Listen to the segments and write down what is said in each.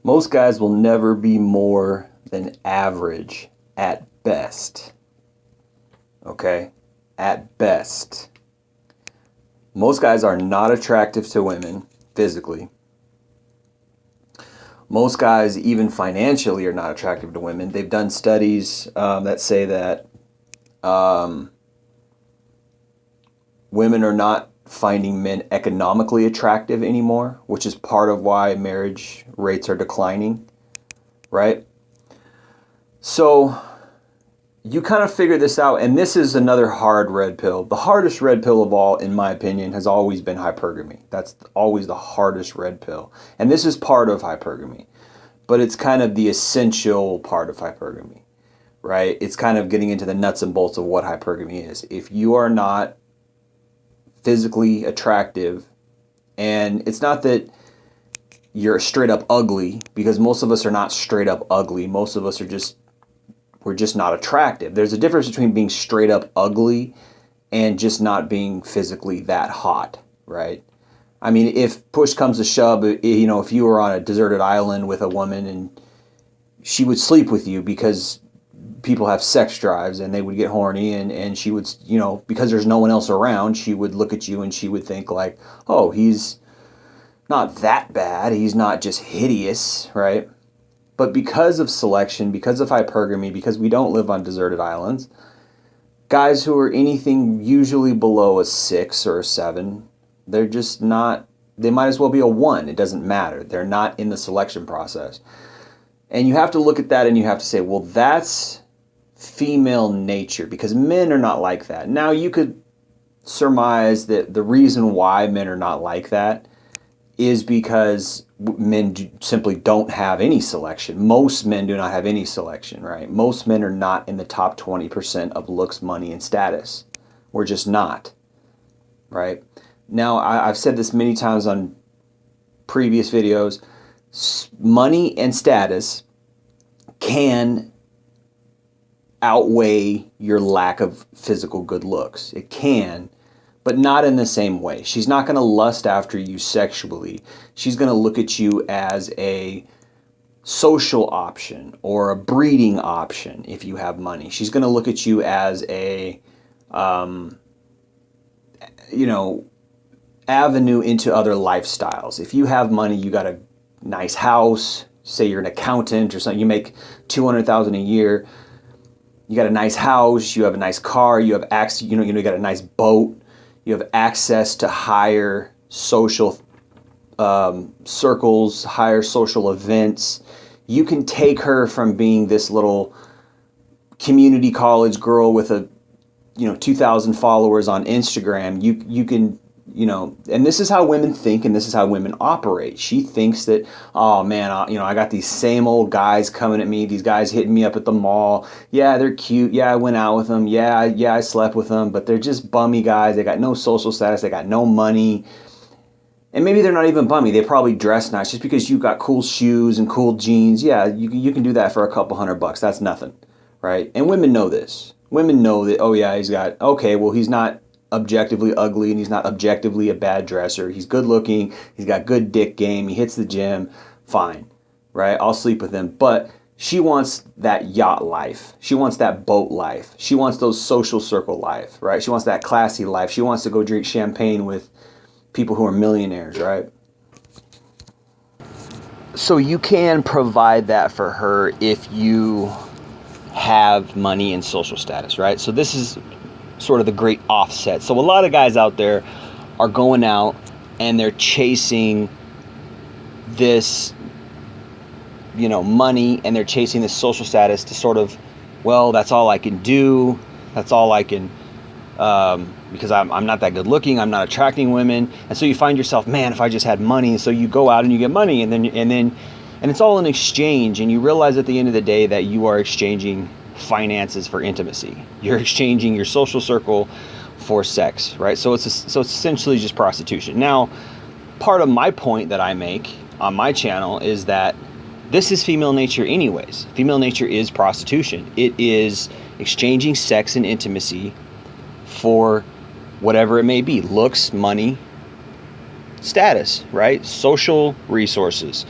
Most guys will never be more than average at best. Okay? At best. Most guys are not attractive to women physically. Most guys, even financially, are not attractive to women. They've done studies that say that women are not finding men economically attractive anymore, which is part of why marriage rates are declining, right? So you kind of figure this out, and this is another hard red pill. The hardest red pill of all, in my opinion, has always been hypergamy. That's always the hardest red pill. And this is part of hypergamy, but it's kind of the essential part of hypergamy, right? It's kind of getting into the nuts and bolts of what hypergamy is. If you are not physically attractive, and it's not that you're straight up ugly, because most of us are not straight up ugly. Most of us are we're just not attractive. There's a difference between being straight up ugly and just not being physically that hot, right? I mean, if push comes to shove, if you were on a deserted island with a woman and she would sleep with you because people have sex drives and they would get horny, and she would, because there's no one else around, she would look at you and she would think like, oh, he's not that bad. He's not just hideous, right? But because of selection, because of hypergamy, because we don't live on deserted islands, guys who are anything usually below a 6 or a 7, they're just not, they might as well be a 1. It doesn't matter. They're not in the selection process. And you have to look at that and you have to say, well, that's female nature, because men are not like that. Now, you could surmise that the reason why men are not like that is because men simply don't have any selection. Most men do not have any selection, right? Most men are not in the top 20% of looks, money, and status. We're just not, right? Now, I've said this many times on previous videos. Money and status can outweigh your lack of physical good looks. It can, but not in the same way. She's not going to lust after you sexually. She's going to look at you as a social option or a breeding option if you have money. She's going to look at you as a, avenue into other lifestyles. If you have money, you got a nice house, say you're an accountant or something, you make $200,000 a year, you got a nice house, you have a nice car, you have access, you got a nice boat, you have access to higher social circles, higher social events. You can take her from being this little community college girl with 2,000 followers on Instagram. You can, and this is how women think, and this is how women operate. She thinks that, oh man, I got these same old guys coming at me, these guys hitting me up at the mall. Yeah, they're cute. Yeah, I went out with them. Yeah, I slept with them, but they're just bummy guys. They got no social status. They got no money. And maybe they're not even bummy. They probably dress nice. Just because you got cool shoes and cool jeans, yeah, you can do that for a couple $100. That's nothing, right? And women know this. Women know that, oh yeah, he's not objectively ugly and he's not objectively a bad dresser. He's good looking. He's got good dick game. He hits the gym. Fine, right? I'll sleep with him. But she wants that yacht life. She wants that boat life. She wants those social circle life, right? She wants that classy life. She wants to go drink champagne with people who are millionaires, right? So you can provide that for her if you have money and social status, right? So this is sort of the great offset. So a lot of guys out there are going out and they're chasing this, money, and they're chasing this social status to sort of, well, that's all I can do. That's all I can, because I'm not that good looking. I'm not attracting women. And so you find yourself, man, if I just had money. And so you go out and you get money, and it's all an exchange. And you realize at the end of the day that you are exchanging finances for intimacy. You're exchanging your social circle for sex, right? So it's essentially just prostitution. Now, part of my point that I make on my channel is that this is female nature anyways. Female nature is prostitution. It is exchanging sex and intimacy for whatever it may be. Looks, money, status, right? Social resources,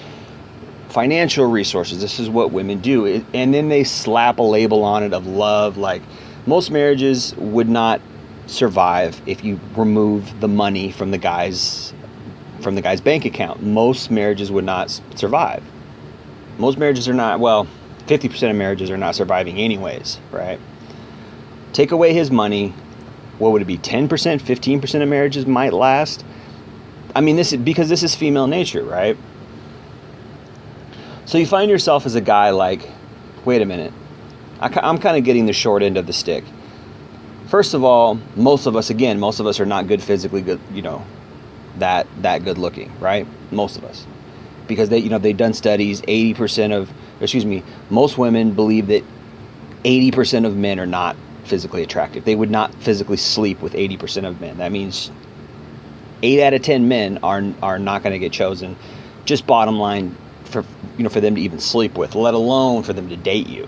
financial resources. This is what women do. And then they slap a label on it of love. Like, most marriages would not survive if you remove the money from the guy's bank account. Most marriages would not survive. Most marriages are not, well, 50% of marriages are not surviving anyways, right? Take away his money, what would it be, 10%, 15% of marriages might last? I mean, this is female nature, right? So you find yourself as a guy like, wait a minute, I'm kind of getting the short end of the stick. First of all, most of us are not good physically, good, that good looking, right? Most of us. Because they've done studies, most women believe that 80% of men are not physically attractive. They would not physically sleep with 80% of men. That means 8 out of 10 men are not going to get chosen, just bottom line, for them to even sleep with, let alone for them to date you,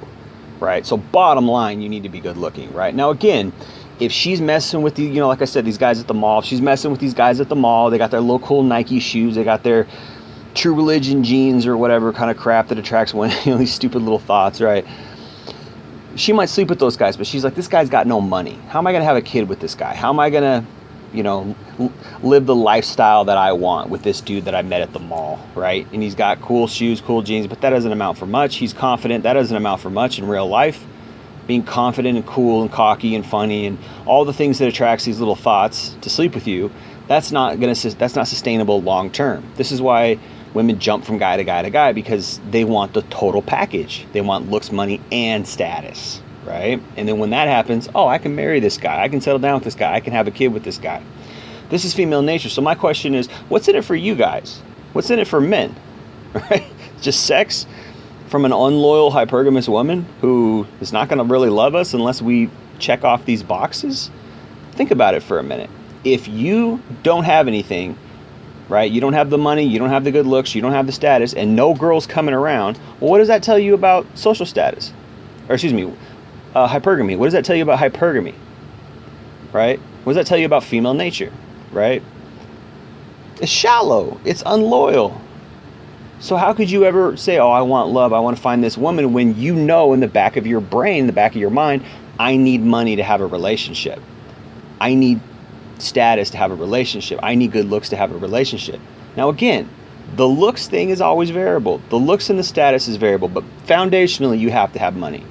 right? So bottom line, you need to be good looking, right? Now again, if she's messing with like I said, these guys at the mall, if she's messing with these guys at the mall, they got their little cool Nike shoes, they got their True Religion jeans or whatever kind of crap that attracts women, these stupid little thoughts, right? She might sleep with those guys, but she's like, this guy's got no money. How am I going to have a kid with this guy? How am I going to, live the lifestyle that I want with this dude that I met at the mall, right? And he's got cool shoes, cool jeans, but that doesn't amount for much. He's confident. That doesn't amount for much in real life. Being confident and cool and cocky and funny and all the things that attracts these little thoughts to sleep with you, that's not sustainable long term. This is why women jump from guy to guy to guy, because they want the total package. They want looks, money, and status, right? And then when that happens, I can marry this guy. I can settle down with this guy. I can have a kid with this guy. This is female nature. So my question is, what's in it for you guys? What's in it for men, right? Just sex from an unloyal, hypergamous woman who is not going to really love us unless we check off these boxes? Think about it for a minute. If you don't have anything, right? You don't have the money, you don't have the good looks, you don't have the status, and no girls coming around. Well, what does that tell you about social status? Or hypergamy. What does that tell you about hypergamy? Right? What does that tell you about female nature? Right? It's shallow. It's unloyal. So how could you ever say, I want love, I want to find this woman, when you know in the back of your brain, in the back of your mind, I need money to have a relationship. I need status to have a relationship. I need good looks to have a relationship. Now again, the looks thing is always variable. The looks and the status is variable, but foundationally you have to have money.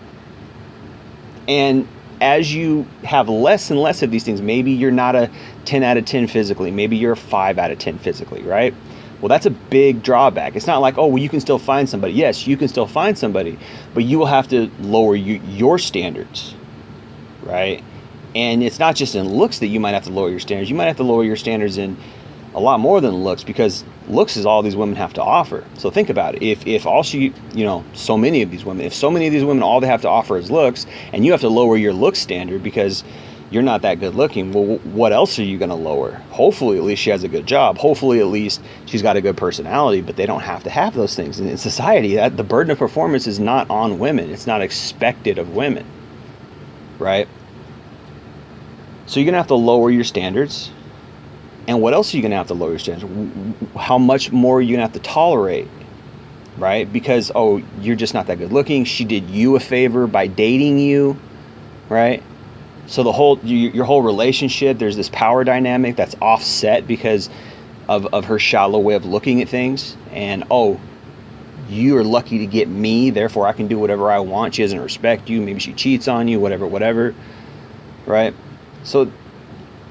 And as you have less and less of these things, maybe you're not a 10 out of 10 physically, maybe you're a 5 out of 10 physically, right? Well, that's a big drawback. It's not like, you can still find somebody. Yes, you can still find somebody, but you will have to lower your standards, right? And it's not just in looks that you might have to lower your standards. You might have to lower your standards in a lot more than looks, because looks is all these women have to offer. So think about it. If so many of these women, all they have to offer is looks, and you have to lower your look standard because you're not that good looking, well, what else are you going to lower? Hopefully, at least she has a good job. Hopefully, at least she's got a good personality, but they don't have to have those things. And in society, the burden of performance is not on women. It's not expected of women, right? So you're going to have to lower your standards. And what else are you going to have to lower your standards? How much more are you going to have to tolerate, right? Because, you're just not that good looking. She did you a favor by dating you, right? So your whole relationship, there's this power dynamic that's offset because of her shallow way of looking at things. And, you are lucky to get me, therefore I can do whatever I want. She doesn't respect you. Maybe she cheats on you, whatever, right? So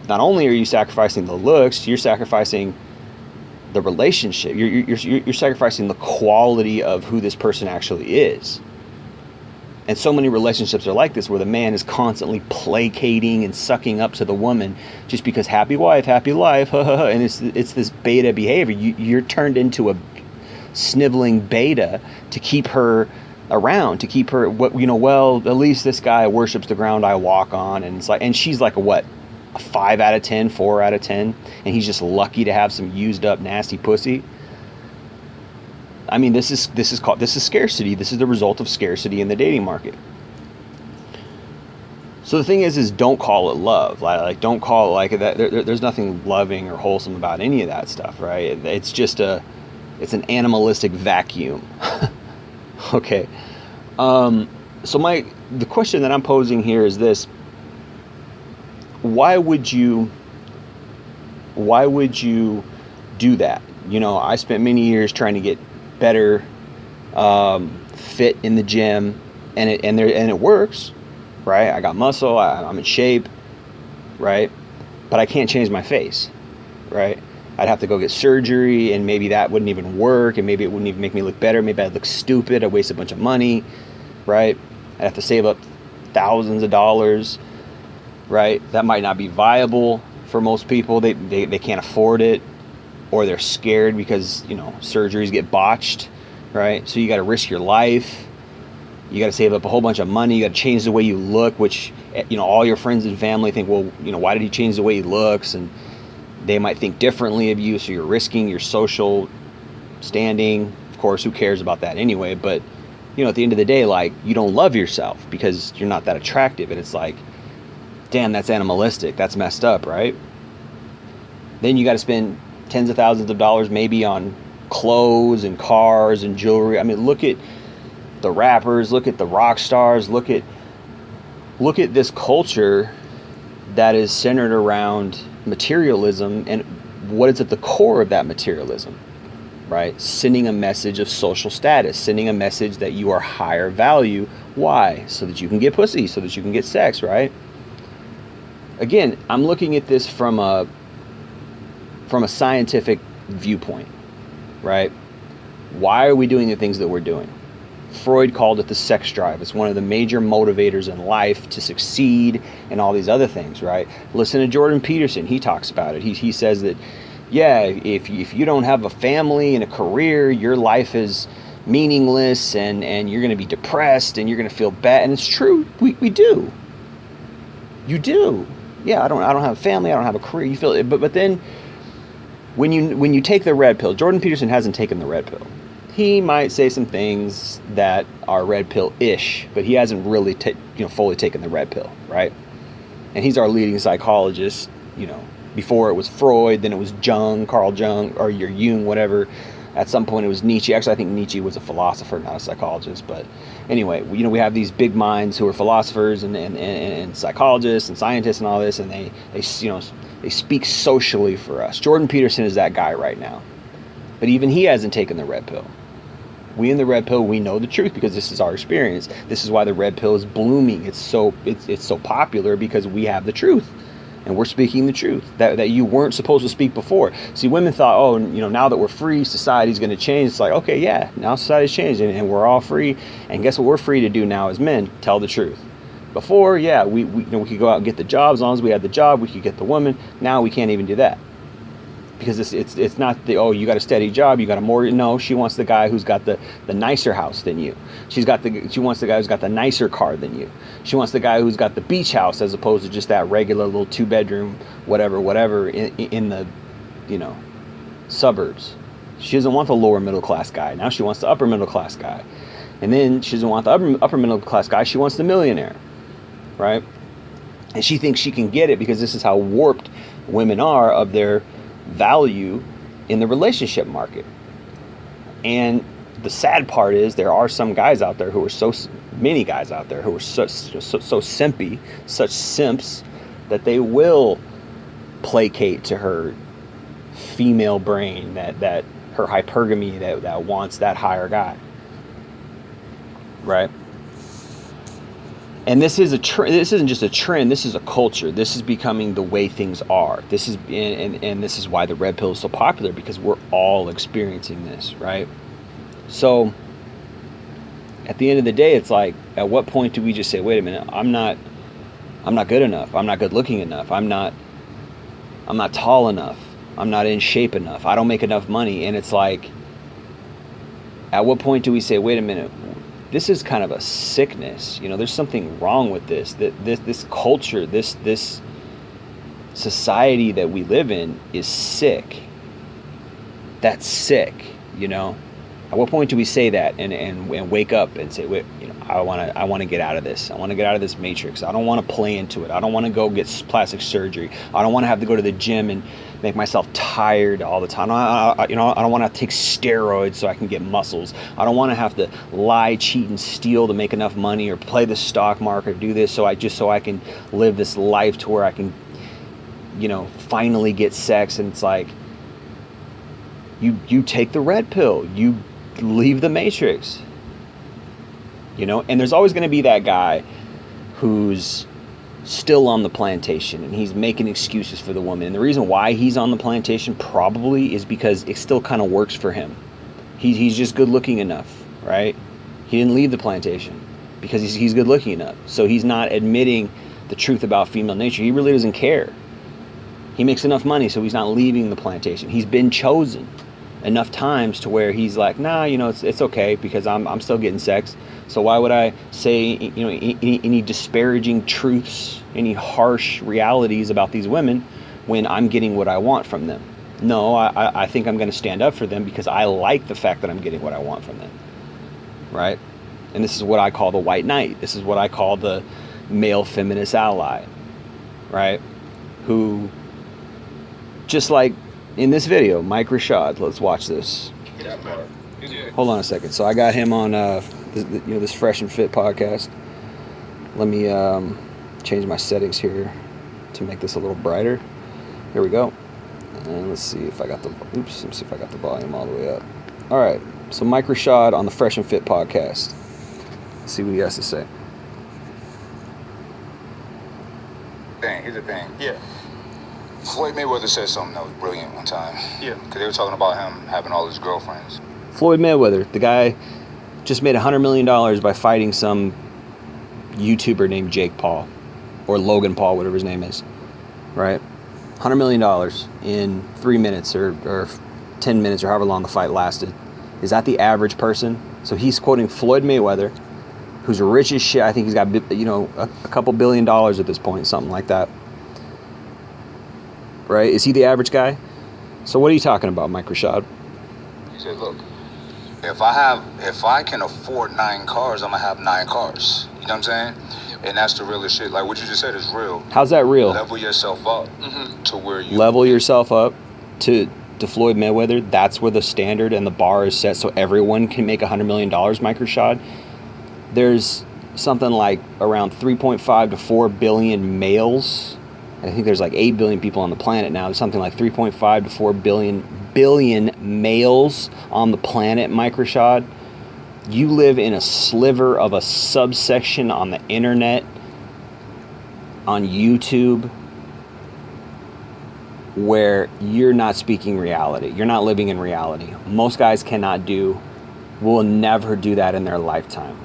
not only are you sacrificing the looks, you're sacrificing the relationship. You're sacrificing the quality of who this person actually is. And so many relationships are like this, where the man is constantly placating and sucking up to the woman just because happy wife, happy life, and it's this beta behavior. You're turned into a sniveling beta to keep her around, to keep her, at least this guy worships the ground I walk on, and she's like a 5 out of 10, 4 out of 10, and he's just lucky to have some used up nasty pussy. I mean, this is scarcity. This is the result of scarcity in the dating market. So the thing is don't call it love. Like don't call it like that. There's nothing loving or wholesome about any of that stuff, right? It's just it's an animalistic vacuum. Okay. So the question that I'm posing here is this: Why would you? Why would you do that? I spent many years trying to get better, fit in the gym, and it works, right? I got muscle. I'm in shape, right? But I can't change my face, right? I'd have to go get surgery, and maybe that wouldn't even work, and maybe it wouldn't even make me look better. Maybe I'd look stupid. I'd waste a bunch of money, right? I'd have to save up thousands of dollars, right? That might not be viable for most people. They can't afford it, or they're scared because, surgeries get botched, right? So you got to risk your life. You got to save up a whole bunch of money. You got to change the way you look, which, all your friends and family think, well, why did he change the way he looks? And they might think differently of you. So you're risking your social standing. Of course, who cares about that anyway? But, at the end of the day, like, you don't love yourself because you're not that attractive. And it's like, damn, that's animalistic. That's messed up, right? Then you got to spend tens of thousands of dollars maybe on clothes and cars and jewelry. I mean, look at the rappers, look at the rock stars, look at this culture that is centered around materialism, and what is at the core of that materialism, right? Sending a message of social status, sending a message that you are higher value. Why? So that you can get pussy, so that you can get sex, right? Again, I'm looking at this from a scientific viewpoint, right? Why are we doing the things that we're doing? Freud called it the sex drive. It's one of the major motivators in life to succeed and all these other things, right? Listen to Jordan Peterson. He talks about it. He says that, yeah, if you don't have a family and a career, your life is meaningless, and you're going to be depressed and you're going to feel bad. And it's true. We do. You do. Yeah, I don't have a family. I don't have a career. You feel it. But then when you take the red pill, Jordan Peterson hasn't taken the red pill. He might say some things that are red pill-ish, but he hasn't really fully taken the red pill, right? And he's our leading psychologist. Before it was Freud, then it was Carl Jung, or your Jung, whatever. At some point it was Nietzsche. Actually, I think Nietzsche was a philosopher, not a psychologist. But anyway, we have these big minds who are philosophers and psychologists and scientists and all this, and they speak socially for us. Jordan Peterson is that guy right now. But even he hasn't taken the red pill. We in the red pill, we know the truth because this is our experience. This is why the red pill is blooming. It's so popular because we have the truth. And we're speaking the truth that you weren't supposed to speak before. See, women thought, now that we're free, society's going to change. It's like, okay, yeah, now society's changing and we're all free. And guess what we're free to do now as men? Tell the truth. Before, yeah, we could go out and get the job. As long as we had the job, we could get the woman. Now we can't even do that. Because it's not you got a steady job, you got a mortgage. No, she wants the guy who's got the nicer house than you. She wants the guy who's got the nicer car than you. She wants the guy who's got the beach house as opposed to just that regular little 2-bedroom whatever in the suburbs. She doesn't want the lower middle class guy. Now she wants the upper middle class guy. And then she doesn't want the upper middle class guy, she wants the millionaire. Right? And she thinks she can get it because this is how warped women are of their value in the relationship market. And the sad part is there are some guys out there who are many guys out there who are so simpy, such simps, that they will placate to her female brain, that her hypergamy that wants that higher guy, right? And this is this isn't just a trend. This is a culture. This is becoming the way things are. This is and this is why the red pill is so popular, because we're all experiencing this, right? So at the end of the day, it's like, at what point do we just say, wait a minute, I'm not good enough. I'm not good looking enough. I'm not tall enough. I'm not in shape enough. I don't make enough money. And it's like, at what point do we say, wait a minute, this is kind of a sickness. There's something wrong with this. This culture, this society that we live in is sick. That's sick, At what point do we say that and wake up and say, wait, I want to get out of this. I want to get out of this matrix. I don't want to play into it. I don't want to go get plastic surgery. I don't want to have to go to the gym and make myself tired all the time. I don't want to take steroids so I can get muscles. I don't want to have to lie, cheat, and steal to make enough money, or play the stock market, or do this so I can live this life to where I can, finally get sex. And it's like, you take the red pill, you leave the matrix, and there's always going to be that guy who's still on the plantation and he's making excuses for the woman. And the reason why he's on the plantation probably is because it still kind of works for him. He's just good looking enough, right? He didn't leave the plantation because he's good looking enough. So he's not admitting the truth about female nature. He really doesn't care. He makes enough money, so he's not leaving the plantation. He's been chosen enough times to where he's like, nah, it's okay because I'm still getting sex. So why would I say, any disparaging truths, any harsh realities about these women when I'm getting what I want from them? No, I think I'm going to stand up for them because I like the fact that I'm getting what I want from them, right? And this is what I call the white knight. This is what I call the male feminist ally, right? Who, just like in this video, Mike Rashid, let's watch this. Hold on a second. So I got him on this Fresh and Fit podcast. Let me change my settings here to make this a little brighter. Here we go. And let's see if I got the volume all the way up. All right. So Mike Rashid on the Fresh and Fit podcast. Let's see what he has to say. Here's the thing. Yeah. Floyd Mayweather said something that was brilliant one time. Yeah. Because they were talking about him having all his girlfriends. Floyd Mayweather, the guy just made $100 million by fighting some YouTuber named Jake Paul, or Logan Paul, whatever his name is, right? $100 million in 3 minutes or 10 minutes or however long the fight lasted. Is that the average person? So he's quoting Floyd Mayweather, who's rich as shit. I think he's got, a couple $1 billion at this point, something like that. Right? Is he the average guy? So what are you talking about, Mike Rashid? He said, look, if I can afford 9 cars, I'm going to have 9 cars. You know what I'm saying? And that's the realest shit. Like what you just said is real. How's that real? Level yourself up to where you... Level yourself up to Floyd Mayweather. That's where the standard and the bar is set so everyone can make $100 million, Mike Rashid. There's something like around 3.5 to 4 billion males. I think there's like 8 billion people on the planet now. There's something like 3.5 to 4 billion males on the planet, Mike Rashid. You live in a sliver of a subsection on the internet, on YouTube, where you're not speaking reality. You're not living in reality. Most guys will never do that in their lifetime.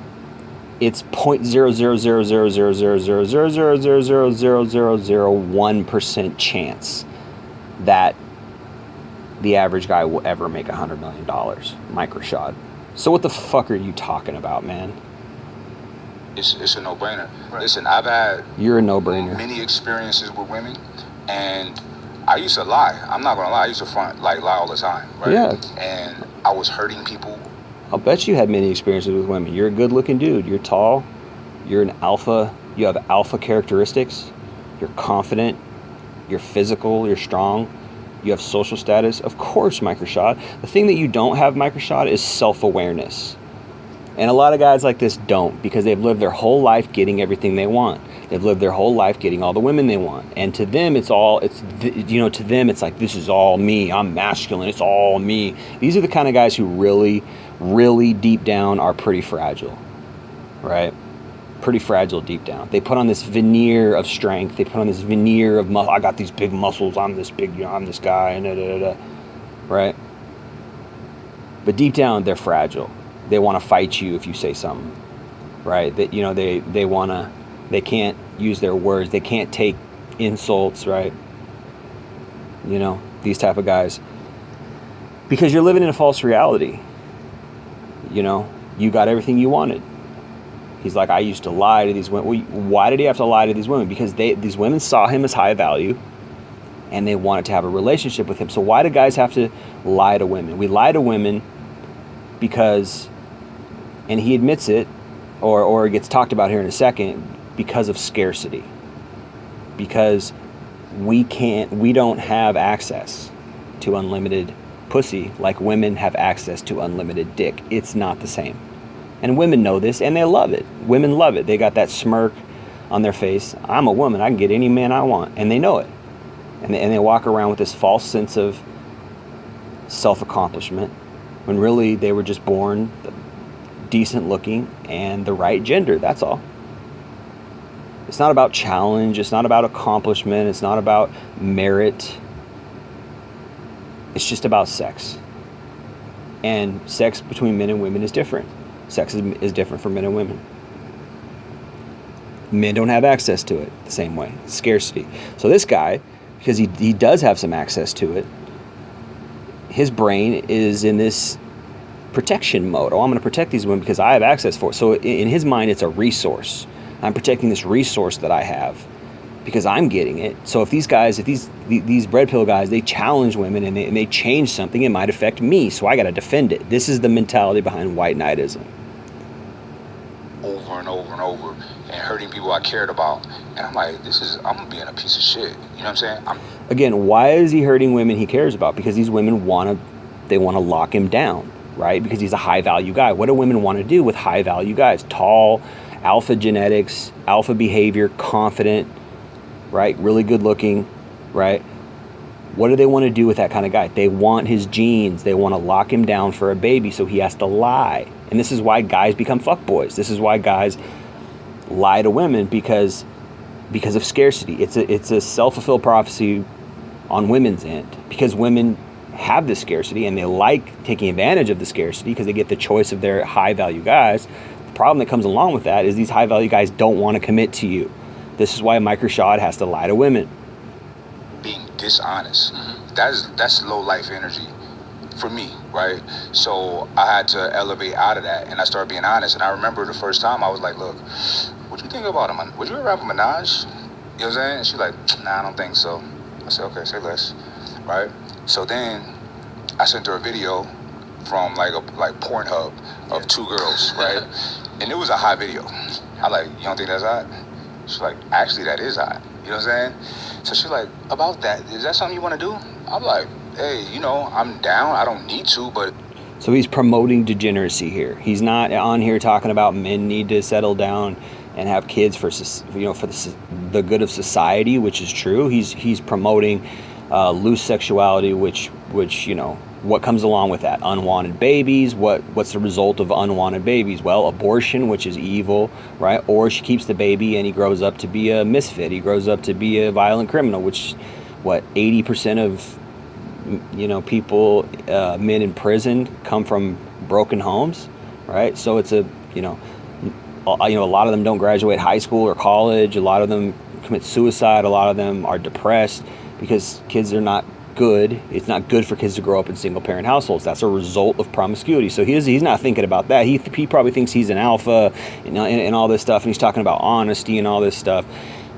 It's 0.0000000000001% chance that the average guy will ever make $100 million, Mike Rashid. So what the fuck are you talking about, man? It's a no-brainer. Right. Listen, I've had... You're a no-brainer. ...many experiences with women, and I used to lie. I'm not gonna lie. I used to lie all the time, right? Yeah. And I was hurting people. I'll bet you had many experiences with women. You're a good-looking dude. You're tall. You're an alpha. You have alpha characteristics. You're confident. You're physical. You're strong. You have social status. Of course, Mike Rashid. The thing that you don't have, Mike Rashid, is self-awareness. And a lot of guys like this don't, because they've lived their whole life getting everything they want. They've lived their whole life getting all the women they want. And to them, to them, it's like, this is all me. I'm masculine. It's all me. These are the kind of guys who really, really deep down are pretty fragile, right? Pretty fragile deep down. They put on this veneer of strength. They put on this veneer of I got these big muscles. I'm this big. I'm this guy. And right? But deep down, they're fragile. They want to fight you if you say something, right? That they can't use their words. They can't take insults, right? These type of guys, because you're living in a false reality. You got everything you wanted. He's like, I used to lie to these women. Well, why did he have to lie to these women? Because these women saw him as high value, and they wanted to have a relationship with him. So why do guys have to lie to women? We lie to women because, and he admits it, or it gets talked about here in a second, because of scarcity. Because we don't have access to unlimited pussy like women have access to unlimited dick. It's not the same. And women know this, and they love it. Women love it. They got that smirk on their face. I'm a woman. I can get any man I want. And they know it. And they walk around with this false sense of self-accomplishment when really they were just born decent looking and the right gender. That's all. It's not about challenge. It's not about accomplishment. It's not about merit. It's just about sex. And sex between men and women is different. Sex is different for men and women. Men don't have access to it the same way. Scarcity. So this guy, because he does have some access to it, his brain is in this protection mode. Oh, I'm going to protect these women because I have access for it. So in his mind, it's a resource. I'm protecting this resource that I have because I'm getting it. So if these red pill guys, they challenge women and they change something, it might affect me. So I got to defend it. This is the mentality behind white knightism. Over and over and over, and hurting people I cared about. And I'm like, I'm being a piece of shit. You know what I'm saying? Again, why is he hurting women he cares about? Because these women want to lock him down, right? Because he's a high value guy. What do women want to do with high value guys? Tall, alpha genetics, alpha behavior, confident, right? Really good looking, right? What do they want to do with that kind of guy? They want his genes. They want to lock him down for a baby, so he has to lie. And this is why guys become fuckboys. This is why guys lie to women, because of scarcity. It's a self-fulfilled prophecy on women's end, because women have this scarcity and they like taking advantage of the scarcity because they get the choice of their high-value guys. The problem that comes along with that is these high-value guys don't want to commit to you. This is why Mike Rashid has to lie to women. Being dishonest, that's low life energy for me, right? So I had to elevate out of that, and I started being honest. And I remember the first time I was like, look, what you think about him? Would you ever have a menage? You know what I'm saying? And she's like, nah, I don't think so. I said, okay, say less, right? So then I sent her a video from like Pornhub of two girls, right? And it was a hot video. I like, you don't think that's hot? She's like, actually, that is hot. You know what I'm saying? So she's like, about that, is that something you want to do? I'm like, hey, I'm down. I don't need to, but... So he's promoting degeneracy here. He's not on here talking about men need to settle down and have kids for the good of society, which is true. He's promoting loose sexuality, which what comes along with that? Unwanted babies. What's the result of unwanted babies? Well, abortion, which is evil, right? Or she keeps the baby and he grows up to be a misfit. He grows up to be a violent criminal, which 80% of people, men in prison come from broken homes, right? So it's a lot of them don't graduate high school or college. A lot of them commit suicide. A lot of them are depressed because kids are not good. It's not good for kids to grow up in single parent households. That's a result of promiscuity. So he's not thinking about that. He probably thinks he's an alpha and all this stuff, and he's talking about honesty and all this stuff.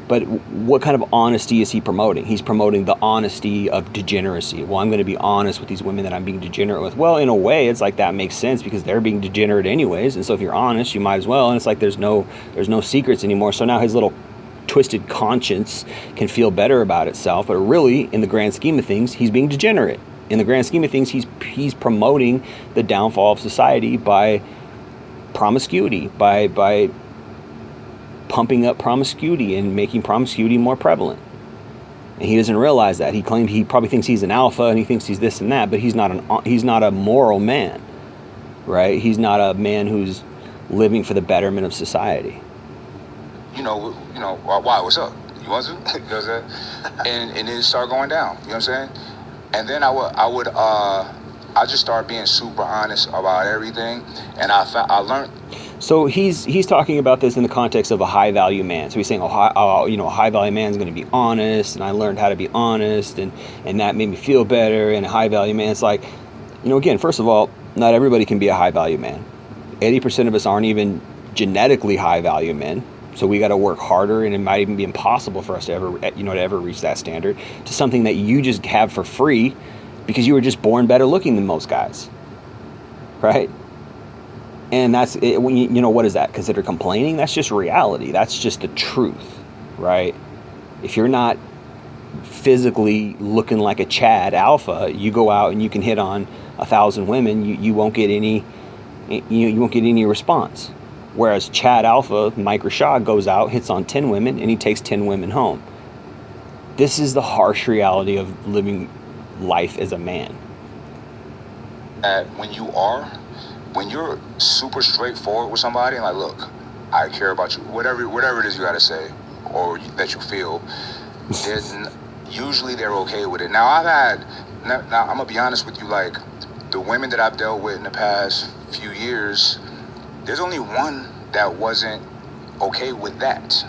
But what kind of honesty is he promoting? He's promoting the honesty of degeneracy. Well, I'm going to be honest with these women that I'm being degenerate with. Well, in a way, it's like that makes sense because they're being degenerate anyways. And so if you're honest, you might as well. And it's like there's no secrets anymore. So now his little twisted conscience can feel better about itself. But really, in the grand scheme of things, he's being degenerate. In the grand scheme of things, he's promoting the downfall of society by promiscuity, by pumping up promiscuity and making promiscuity more prevalent. And he doesn't realize that. He probably thinks he's an alpha and he thinks he's this and that, but he's not a moral man, right? He's not a man who's living for the betterment of society. Why? What's up? You want to? You know what I'm saying? And then start going down. You know what I'm saying? And then I just started being super honest about everything, and I learned. So he's talking about this in the context of a high value man. So he's saying, a high value man is going to be honest, and I learned how to be honest, and that made me feel better. And a high value man, it's like, again, first of all, not everybody can be a high value man. 80% of us aren't even genetically high value men. So we got to work harder, and it might even be impossible for us to ever reach that standard, to something that you just have for free because you were just born better looking than most guys, right? And that's it. When you know, what is that considered complaining? That's just reality. That's just the truth, right? If you're not physically looking like a Chad alpha, you go out and you can hit on 1,000 women, you won't get any, you won't get any response. Whereas Chad alpha, Mike Rashid, goes out, hits on 10 women, and he takes 10 women home. This is the harsh reality of living life as a man. When you're super straightforward with somebody and like, look, I care about you, whatever it is you gotta say or that you feel, usually they're okay with it. Now I'm gonna be honest with you, like the women that I've dealt with in the past few years, there's only one that wasn't okay with that.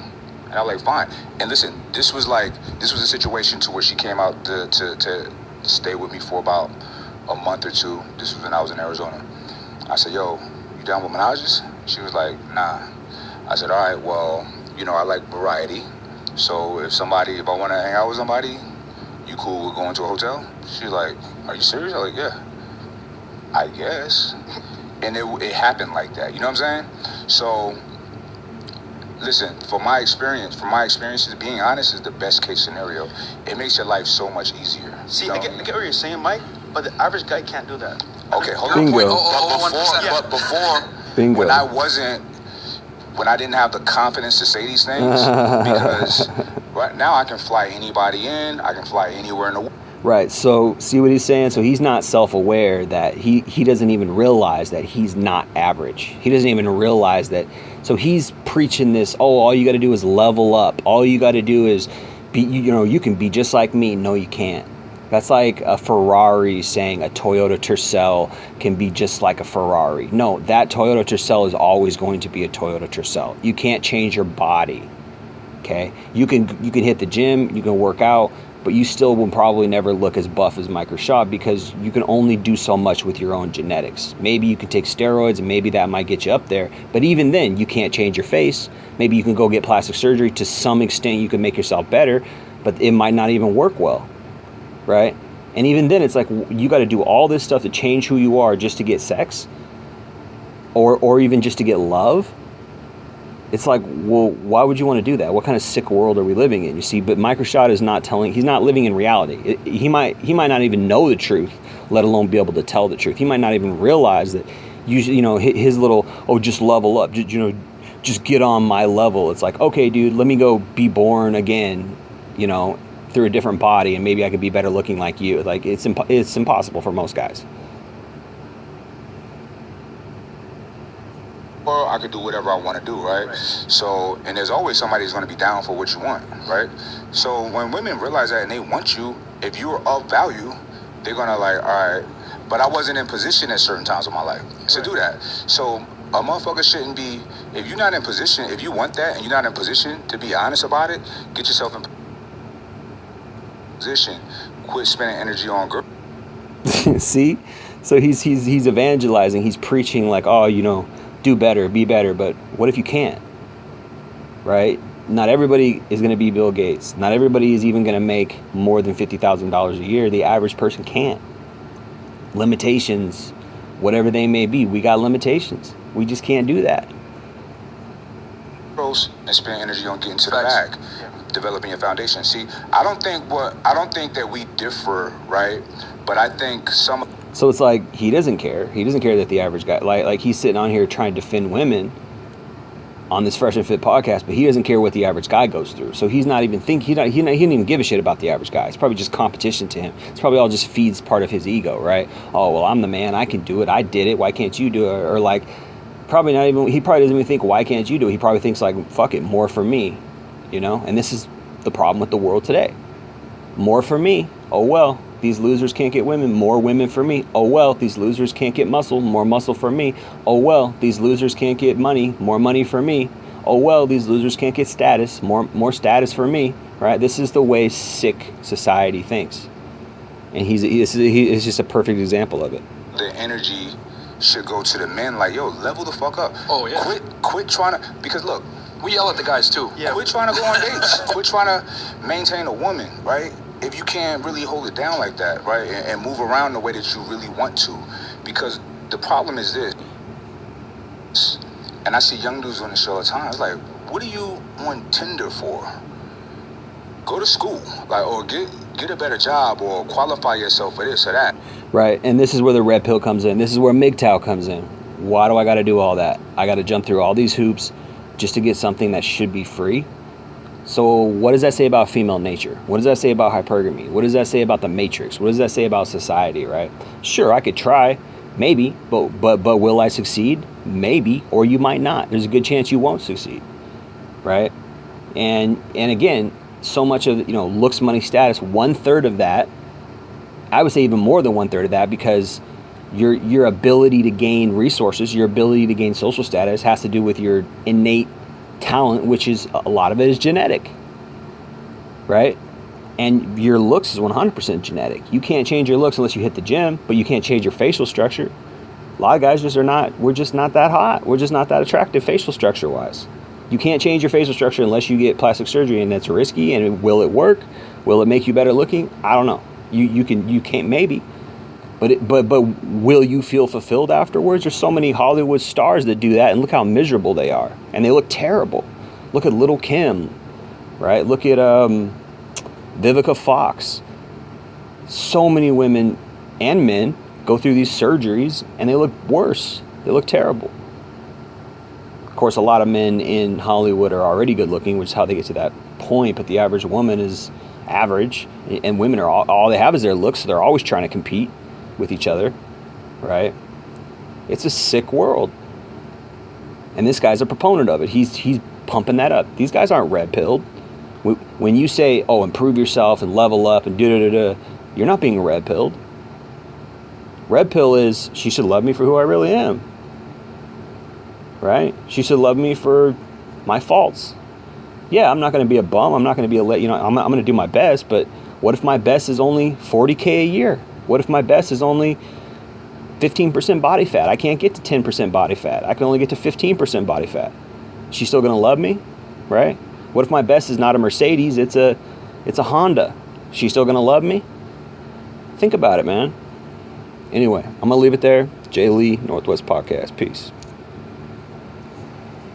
And I'm like, fine. And listen, this was a situation to where she came out to stay with me for about a month or two. This was when I was in Arizona. I said, yo, you down with menages? She was like, nah. I said, all right, well, I like variety. So if I want to hang out with somebody, you cool with going to a hotel? She's like, are you serious? I'm like, yeah, I guess. And it happened like that. You know what I'm saying? So, listen, from my experiences, being honest is the best case scenario. It makes your life so much easier. See, I get what you're saying, Mike, but the average guy can't do that. Okay, hold on. Bingo. But before, Bingo. when I didn't have the confidence to say these things, because right now I can fly anybody in, I can fly anywhere in the world. Right, so see what he's saying? So he's not self-aware that he doesn't even realize that he's not average. He doesn't even realize that. So he's preaching this, all you got to do is level up. All you got to do is be, you can be just like me. No, you can't. That's like a Ferrari saying a Toyota Tercel can be just like a Ferrari. No, that Toyota Tercel is always going to be a Toyota Tercel. You can't change your body, okay? You can hit the gym, you can work out, but you still will probably never look as buff as Mike Rashid because you can only do so much with your own genetics. Maybe you can take steroids and maybe that might get you up there, but even then, you can't change your face. Maybe you can go get plastic surgery. To some extent, you can make yourself better, but it might not even work well. Right? And even then, it's like you got to do all this stuff to change who you are just to get sex or even just to get love. It's like, well, why would you want to do that? What kind of sick world are we living in? You see, but Mike Rashid is he's not living in reality. He might not even know the truth, let alone be able to tell the truth. He might not even realize that usually, his little, just level up, just get on my level. It's like, okay, dude, let me go be born again, through a different body and maybe I could be better looking like you. Like it's impossible for most guys. Or I could do whatever I want to do, right? So, and there's always somebody who's going to be down for what you want, right? So when women realize that and they want you, if you are of value, they're going to like, all right, but I wasn't in position at certain times of my life to do that. So a motherfucker shouldn't be, if you're not in position, if you want that and you're not in position to be honest about it, get yourself in position. Quit spending energy on girls. See? So he's evangelizing. He's preaching like, do better, be better. But what if you can't? Right? Not everybody is going to be Bill Gates. Not everybody is even going to make more than $50,000 a year. The average person can't. Limitations, whatever they may be, we got limitations. We just can't do that. And spend energy on getting to the bag. Developing your foundation. See, I don't think that we differ, right? But I think So it's like he doesn't care. He doesn't care that the average guy, like he's sitting on here trying to defend women on this Fresh and Fit podcast, but he doesn't care what the average guy goes through. So he's not even he didn't even give a shit about the average guy. It's probably just competition to him. It's probably all just feeds part of his ego, right? Oh, well, I'm the man. I can do it. I did it. Why can't you do it? Or like, he probably doesn't even think, why can't you do it? He probably thinks like, fuck it, more for me. And this is the problem with the world today. More for me. Oh, well, these losers can't get women. More women for me. Oh, well, these losers can't get muscle. More muscle for me. Oh, well, these losers can't get money. More money for me. Oh, well, these losers can't get status. More status for me. Right? This is the way sick society thinks. And he's just a perfect example of it. The energy should go to the men like, yo, level the fuck up. Oh, yeah. Quit trying to, because look, we yell at the guys too. Yeah. Quit trying to go on dates. Quit trying to maintain a woman, right? If you can't really hold it down like that, right? And move around the way that you really want to. Because the problem is this. And I see young dudes on the show all the time. It's like, what are you on Tinder for? Go to school, like, or get a better job, or qualify yourself for this or that. Right, and this is where the red pill comes in. This is where MGTOW comes in. Why do I got to do all that? I got to jump through all these hoops just to get something that should be free. So what does that say about female nature? What does that say about hypergamy? What does that say about the matrix? What does that say about society, right? Sure, I could try, maybe, but will I succeed? Maybe, or you might not. There's a good chance you won't succeed, right? And again, so much of, looks, money, status, 1/3 of that, I would say even more than 1/3 of that, because your ability to gain resources, your ability to gain social status has to do with your innate talent, which is, a lot of it is genetic, right? And your looks is 100% genetic. You can't change your looks unless you hit the gym, but you can't change your facial structure. A lot of guys we're just not that hot. We're just not that attractive facial structure wise. You can't change your facial structure unless you get plastic surgery, and that's risky. And will it work? Will it make you better looking? I don't know. You can't, maybe. But will you feel fulfilled afterwards? There's so many Hollywood stars that do that, and look how miserable they are, and they look terrible. Look at Little Kim, right? Look at Vivica Fox. So many women and men go through these surgeries, and they look worse. They look terrible. Of course, a lot of men in Hollywood are already good looking, which is how they get to that point. But the average woman is average, and women are all they have is their looks, so they're always trying to compete with each other, right? It's a sick world, and this guy's a proponent of it. He's pumping that up. These guys aren't red pilled. When you say, "Oh, improve yourself and level up and you're not being red pilled. Red pill is, she should love me for who I really am, right? She should love me for my faults. Yeah, I'm not going to be a bum. I'm not going to be I'm going to do my best. But what if my best is only $40K a year? What if my best is only 15% body fat? I can't get to 10% body fat. I can only get to 15% body fat. She's still going to love me, right? What if my best is not a Mercedes? It's a Honda. She's still going to love me? Think about it, man. Anyway, I'm going to leave it there. Jay Lee, Northwest Podcast. Peace.